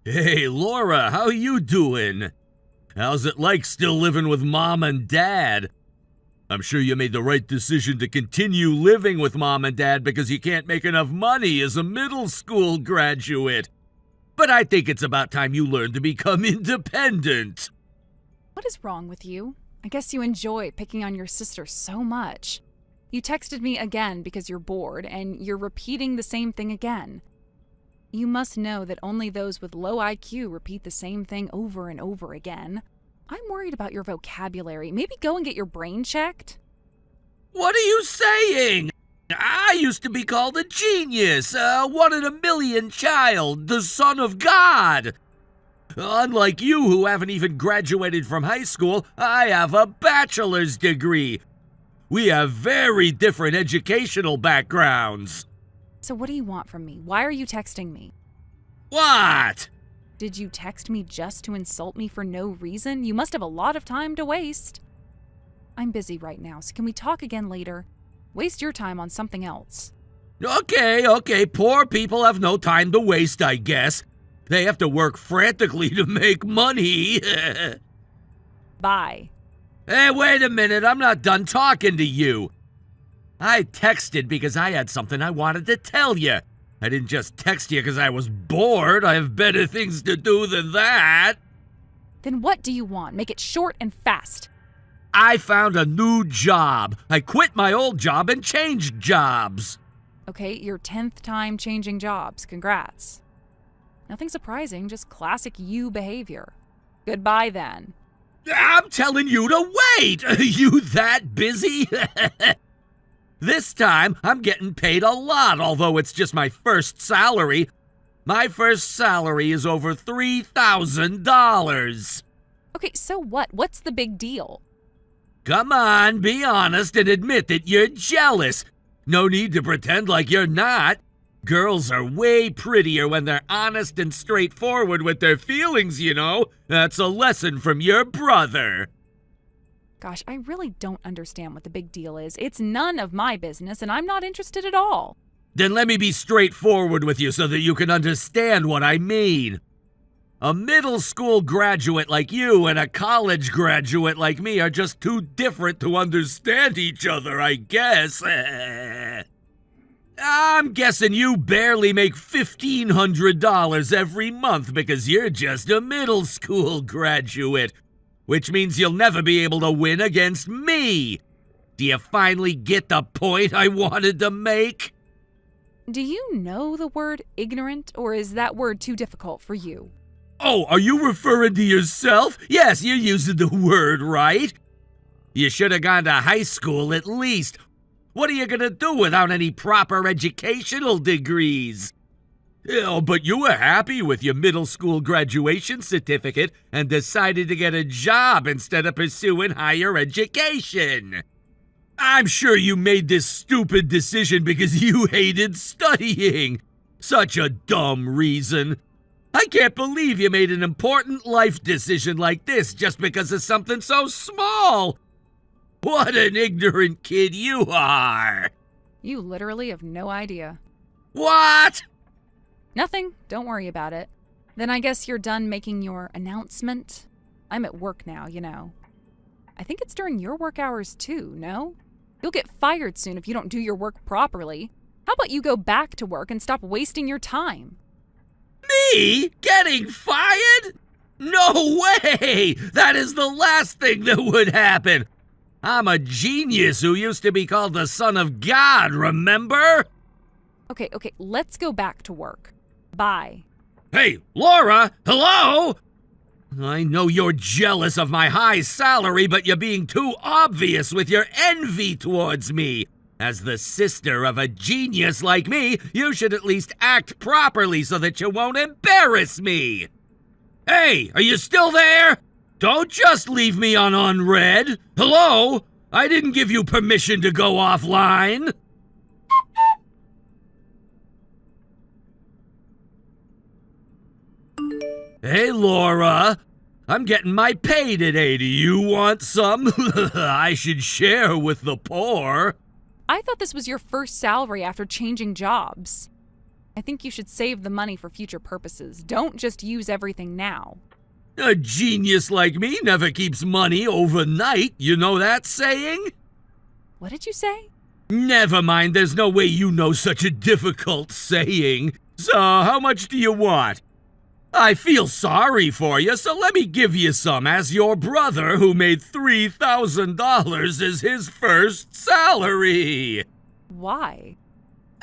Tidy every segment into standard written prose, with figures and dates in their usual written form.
Hey, Laura, how you doing? How's it like still living with Mom and Dad? I'm sure you made the right decision to continue living with Mom and Dad because you can't make enough money as a middle school graduate. But I think it's about time you learn to become independent. What is wrong with you? I guess you enjoy picking on your sister so much. You texted me again because you're bored, and you're repeating the same thing again. You must know that only those with low IQ repeat the same thing over and over again. I'm worried about your vocabulary. Maybe go and get your brain checked? What are you saying? I used to be called a genius, a one-in-a-million child, the son of God. Unlike you who haven't even graduated from high school, I have a bachelor's degree. We have very different educational backgrounds. So what do you want from me? Why are you texting me? What? Did you text me just to insult me for no reason? You must have a lot of time to waste. I'm busy right now, so can we talk again later? Waste your time on something else. Okay, poor people have no time to waste, I guess. They have to work frantically to make money. Bye. Hey, wait a minute, I'm not done talking to you. I texted because I had something I wanted to tell you. I didn't just text you because I was bored. I have better things to do than that. Then what do you want? Make it short and fast. I found a new job. I quit my old job and changed jobs. Okay, your 10th time changing jobs. Congrats. Nothing surprising, just classic you behavior. Goodbye then. I'm telling you to wait. Are you that busy? This time, I'm getting paid a lot, although it's just my first salary. My first salary is over $3,000. Okay, so what? What's the big deal? Come on, be honest and admit that you're jealous. No need to pretend like you're not. Girls are way prettier when they're honest and straightforward with their feelings, you know. That's a lesson from your brother. Gosh, I really don't understand what the big deal is. It's none of my business, and I'm not interested at all. Then let me be straightforward with you so that you can understand what I mean. A middle school graduate like you and a college graduate like me are just too different to understand each other, I guess. I'm guessing you barely make $1,500 every month because you're just a middle school graduate, which means you'll never be able to win against me. Do you finally get the point I wanted to make? Do you know the word ignorant, or is that word too difficult for you? Oh, are you referring to yourself? Yes, you're using the word right. You should have gone to high school at least. What are you going to do without any proper educational degrees? Oh, but you were happy with your middle school graduation certificate and decided to get a job instead of pursuing higher education. I'm sure you made this stupid decision because you hated studying. Such a dumb reason. I can't believe you made an important life decision like this just because of something so small. What an ignorant kid you are. You literally have no idea. What? Nothing. Don't worry about it. Then I guess you're done making your announcement? I'm at work now, you know. I think it's during your work hours too, no? You'll get fired soon if you don't do your work properly. How about you go back to work and stop wasting your time? Me? Getting fired? No way! That is the last thing that would happen. I'm a genius who used to be called the son of God, remember? Okay, let's go back to work. Bye. Hey, Laura, hello? I know you're jealous of my high salary, but you're being too obvious with your envy towards me. As the sister of a genius like me, you should at least act properly so that you won't embarrass me. Hey, are you still there? Don't just leave me on unread. Hello? I didn't give you permission to go offline. Hey, Laura. I'm getting my pay today. Do you want some? I should share with the poor. I thought this was your first salary after changing jobs. I think you should save the money for future purposes. Don't just use everything now. A genius like me never keeps money overnight, you know that saying? What did you say? Never mind, there's no way you know such a difficult saying. So, how much do you want? I feel sorry for you, so let me give you some as your brother who made $3,000 as his first salary. Why?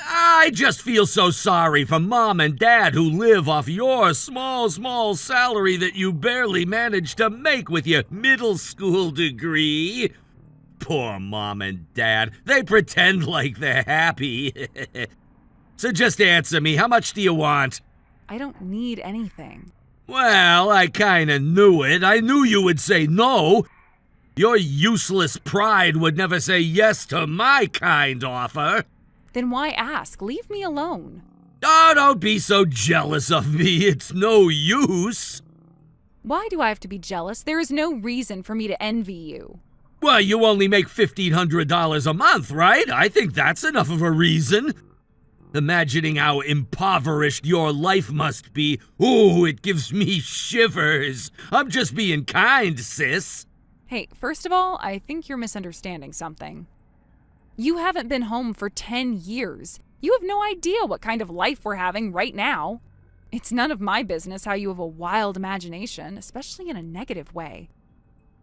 I just feel so sorry for Mom and Dad who live off your small salary that you barely managed to make with your middle school degree. Poor Mom and Dad, they pretend like they're happy. So just answer me, how much do you want? I don't need anything. Well, I kinda knew it. I knew you would say no. Your useless pride would never say yes to my kind offer. Then why ask? Leave me alone. Oh, don't be so jealous of me. It's no use. Why do I have to be jealous? There is no reason for me to envy you. Well, you only make $1,500 a month, right? I think that's enough of a reason. Imagining how impoverished your life must be, ooh, it gives me shivers. I'm just being kind, sis. Hey, first of all, I think you're misunderstanding something. You haven't been home for 10 years. You have no idea what kind of life we're having right now. It's none of my business how you have a wild imagination, especially in a negative way.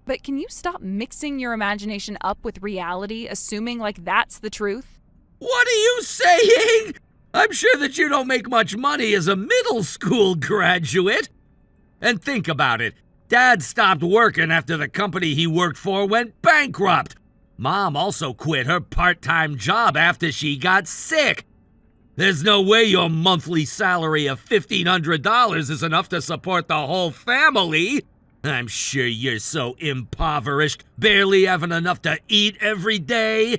But can you stop mixing your imagination up with reality, assuming like that's the truth? What are you saying? I'm sure that you don't make much money as a middle school graduate. And think about it. Dad stopped working after the company he worked for went bankrupt. Mom also quit her part-time job after she got sick. There's no way your monthly salary of $1,500 is enough to support the whole family. I'm sure you're so impoverished, barely having enough to eat every day.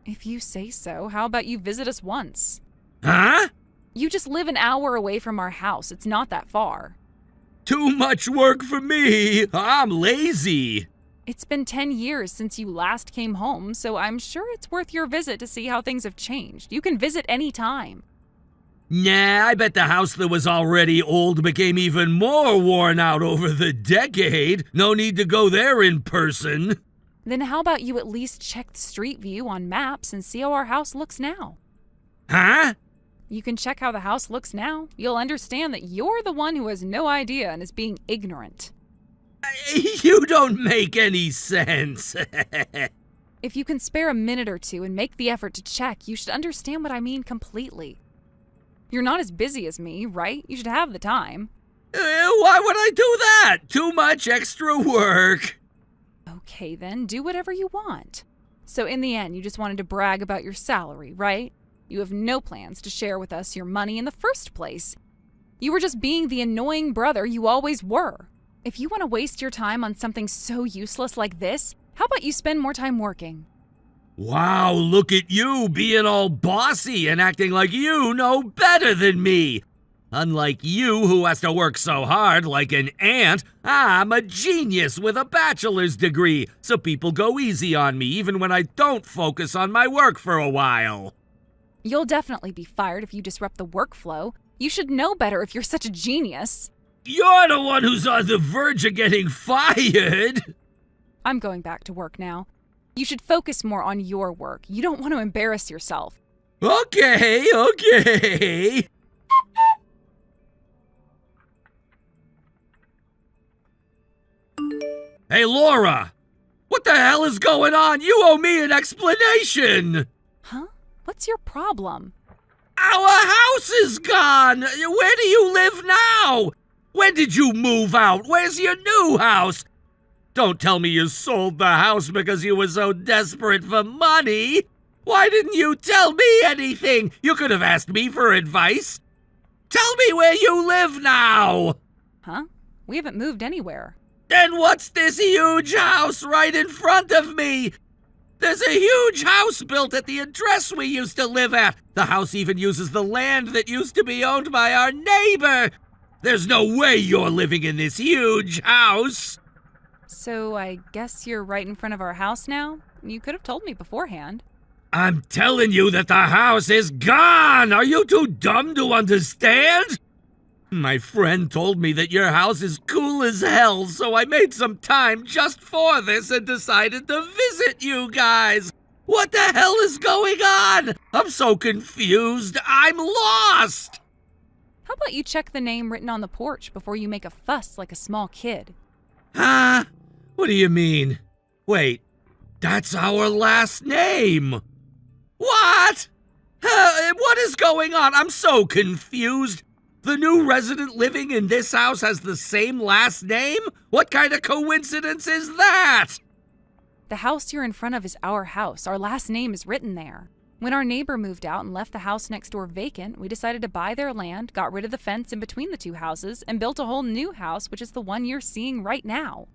If you say so, how about you visit us once? Huh? You just live an hour away from our house. It's not that far. Too much work for me. I'm lazy. It's been 10 years since you last came home, so I'm sure it's worth your visit to see how things have changed. You can visit any time. Nah, I bet the house that was already old became even more worn out over the decade. No need to go there in person. Then how about you at least check the street view on maps and see how our house looks now? Huh? You can check how the house looks now. You'll understand that you're the one who has no idea and is being ignorant. You don't make any sense. If you can spare a minute or two and make the effort to check, you should understand what I mean completely. You're not as busy as me, right? You should have the time. Why would I do that? Too much extra work. Okay then, do whatever you want. So in the end, you just wanted to brag about your salary, right? You have no plans to share with us your money in the first place. You were just being the annoying brother you always were. If you want to waste your time on something so useless like this, how about you spend more time working? Wow, look at you being all bossy and acting like you know better than me. Unlike you, who has to work so hard like an ant, I'm a genius with a bachelor's degree, so people go easy on me even when I don't focus on my work for a while. You'll definitely be fired if you disrupt the workflow. You should know better if you're such a genius. You're the one who's on the verge of getting fired. I'm going back to work now. You should focus more on your work. You don't want to embarrass yourself. Okay. Hey, Laura! What the hell is going on? You owe me an explanation! Huh? What's your problem? Our house is gone! Where do you live now? When did you move out? Where's your new house? Don't tell me you sold the house because you were so desperate for money. Why didn't you tell me anything? You could have asked me for advice. Tell me where you live now! Huh? We haven't moved anywhere. Then what's this huge house right in front of me? There's a huge house built at the address we used to live at. The house even uses the land that used to be owned by our neighbor. There's no way you're living in this huge house. So I guess you're right in front of our house now? You could have told me beforehand. I'm telling you that the house is gone! Are you too dumb to understand? My friend told me that your house is cool as hell, so I made some time just for this and decided to visit you guys. What the hell is going on? I'm so confused. I'm lost! How about you check the name written on the porch before you make a fuss like a small kid? Huh? What do you mean? Wait, that's our last name. What? What is going on? I'm so confused. The new resident living in this house has the same last name? What kind of coincidence is that? The house you're in front of is our house. Our last name is written there. When our neighbor moved out and left the house next door vacant, we decided to buy their land, got rid of the fence in between the two houses, and built a whole new house, which is the one you're seeing right now.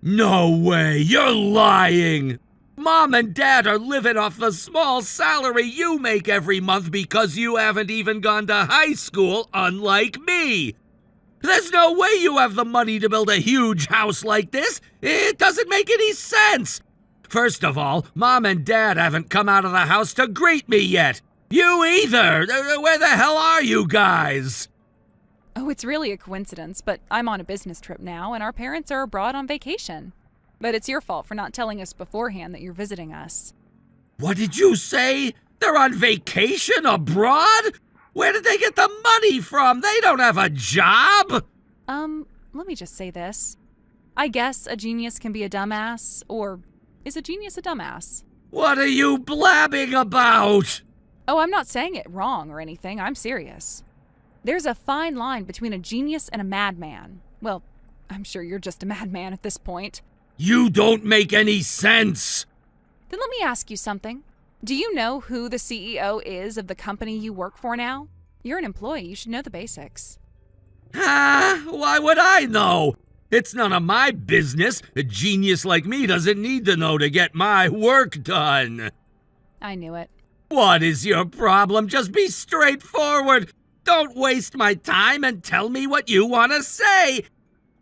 No way, you're lying! Mom and Dad are living off the small salary you make every month because you haven't even gone to high school, unlike me! There's no way you have the money to build a huge house like this! It doesn't make any sense! First of all, Mom and Dad haven't come out of the house to greet me yet! You either! Where the hell are you guys? Oh, it's really a coincidence, but I'm on a business trip now, and our parents are abroad on vacation. But it's your fault for not telling us beforehand that you're visiting us. What did you say? They're on vacation abroad? Where did they get the money from? They don't have a job! Let me just say this. I guess a genius can be a dumbass, or is a genius a dumbass? What are you blabbing about? Oh, I'm not saying it wrong or anything. I'm serious. There's a fine line between a genius and a madman. Well, I'm sure you're just a madman at this point. You don't make any sense! Then let me ask you something. Do you know who the CEO is of the company you work for now? You're an employee. You should know the basics. Why would I know? It's none of my business. A genius like me doesn't need to know to get my work done. I knew it. What is your problem? Just be straightforward. Don't waste my time and tell me what you want to say.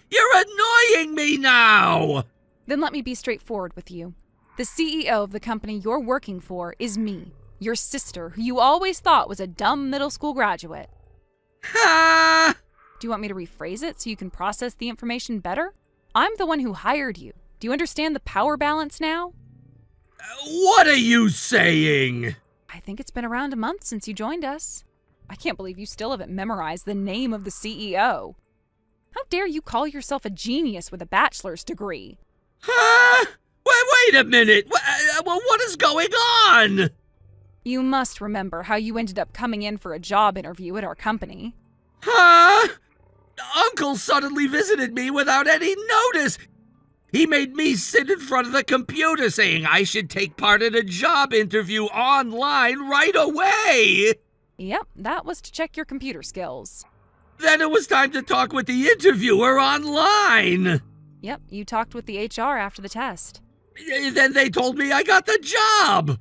You're annoying me now. Then let me be straightforward with you. The CEO of the company you're working for is me, your sister, who you always thought was a dumb middle school graduate. Ha! Do you want me to rephrase it so you can process the information better? I'm the one who hired you. Do you understand the power balance now? What are you saying? I think it's been around a month since you joined us. I can't believe you still haven't memorized the name of the CEO. How dare you call yourself a genius with a bachelor's degree? Huh? Wait a minute. What is going on? You must remember how you ended up coming in for a job interview at our company. Huh? Uncle suddenly visited me without any notice. He made me sit in front of the computer saying I should take part in a job interview online right away. Yep, that was to check your computer skills. Then it was time to talk with the interviewer online. Yep, you talked with the HR after the test. Then they told me I got the job.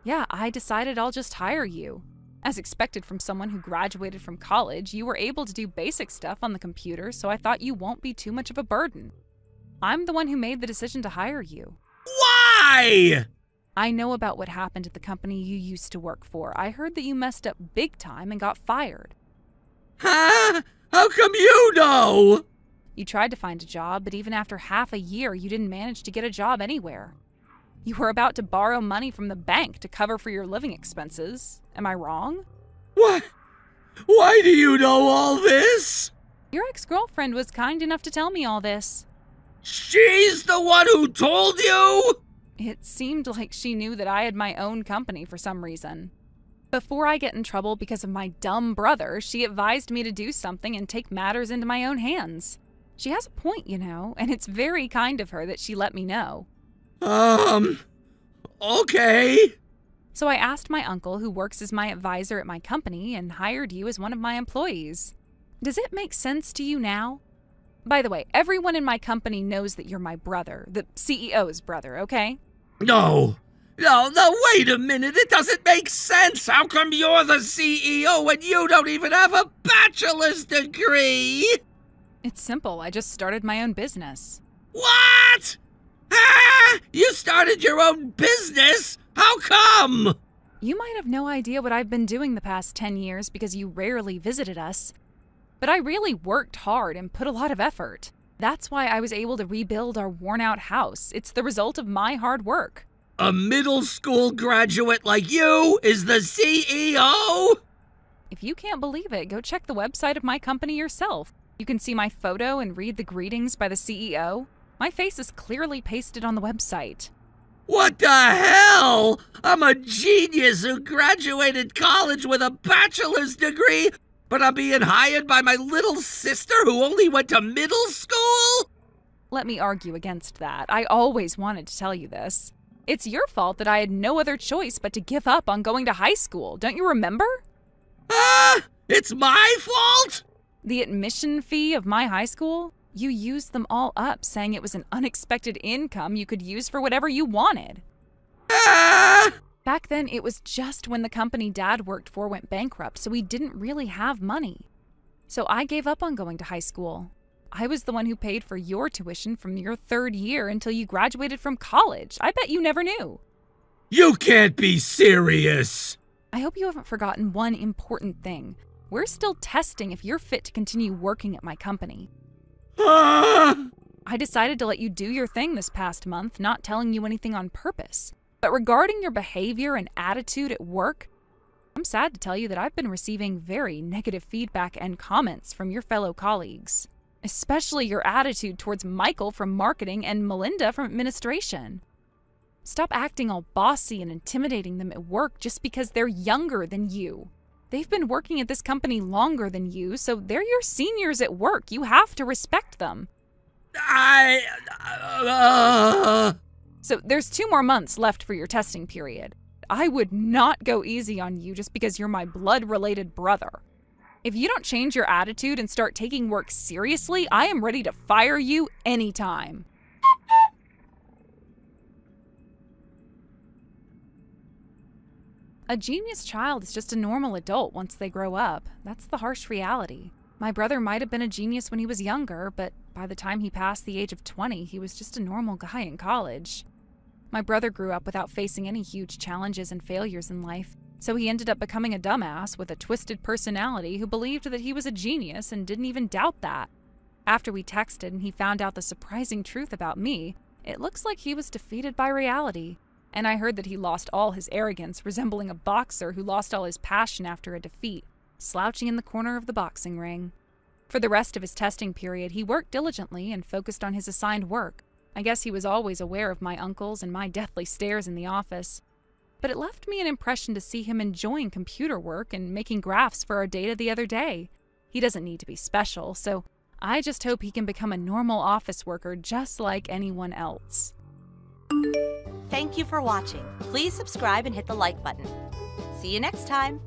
Yeah, I decided I'll just hire you. As expected from someone who graduated from college, you were able to do basic stuff on the computer, so I thought you won't be too much of a burden. I'm the one who made the decision to hire you. Why? I know about what happened at the company you used to work for. I heard that you messed up big time and got fired. Huh? How come you know? You tried to find a job, but even after half a year, you didn't manage to get a job anywhere. You were about to borrow money from the bank to cover for your living expenses. Am I wrong? What? Why do you know all this? Your ex-girlfriend was kind enough to tell me all this. She's the one who told you? It seemed like she knew that I had my own company for some reason. Before I get in trouble because of my dumb brother, she advised me to do something and take matters into my own hands. She has a point, you know, and it's very kind of her that she let me know. Okay. So I asked my uncle, who works as my advisor at my company, and hired you as one of my employees. Does it make sense to you now? By the way, everyone in my company knows that you're my brother, the CEO's brother, okay? No, wait a minute. It doesn't make sense. How come you're the CEO when you don't even have a bachelor's degree? It's simple. I just started my own business. What? Ah! You started your own business? How come? You might have no idea what I've been doing the past 10 years because you rarely visited us. But I really worked hard and put a lot of effort. That's why I was able to rebuild our worn-out house. It's the result of my hard work. A middle school graduate like you is the CEO? If you can't believe it, go check the website of my company yourself. You can see my photo and read the greetings by the CEO. My face is clearly pasted on the website. What the hell? I'm a genius who graduated college with a bachelor's degree, but I'm being hired by my little sister who only went to middle school? Let me argue against that. I always wanted to tell you this. It's your fault that I had no other choice but to give up on going to high school. Don't you remember? It's my fault? The admission fee of my high school? You used them all up, saying it was an unexpected income you could use for whatever you wanted. Back then, it was just when the company Dad worked for went bankrupt, so we didn't really have money. So I gave up on going to high school. I was the one who paid for your tuition from your 3rd year until you graduated from college. I bet you never knew. You can't be serious. I hope you haven't forgotten one important thing. We're still testing if you're fit to continue working at my company. I decided to let you do your thing this past month, not telling you anything on purpose. But regarding your behavior and attitude at work, I'm sad to tell you that I've been receiving very negative feedback and comments from your fellow colleagues, especially your attitude towards Michael from marketing and Melinda from administration. Stop acting all bossy and intimidating them at work just because they're younger than you. They've been working at this company longer than you, so they're your seniors at work. You have to respect them. So there's 2 more months left for your testing period. I would not go easy on you just because you're my blood-related brother. If you don't change your attitude and start taking work seriously, I am ready to fire you anytime. A genius child is just a normal adult once they grow up. That's the harsh reality. My brother might have been a genius when he was younger, but by the time he passed the age of 20, he was just a normal guy in college. My brother grew up without facing any huge challenges and failures in life, so he ended up becoming a dumbass with a twisted personality who believed that he was a genius and didn't even doubt that. After we texted and he found out the surprising truth about me, it looks like he was defeated by reality. And I heard that he lost all his arrogance, resembling a boxer who lost all his passion after a defeat, slouching in the corner of the boxing ring. For the rest of his testing period, he worked diligently and focused on his assigned work. I guess he was always aware of my uncles and my deathly stares in the office. But it left me an impression to see him enjoying computer work and making graphs for our data the other day. He doesn't need to be special, so I just hope he can become a normal office worker just like anyone else. Thank you for watching. Please subscribe and hit the like button. See you next time.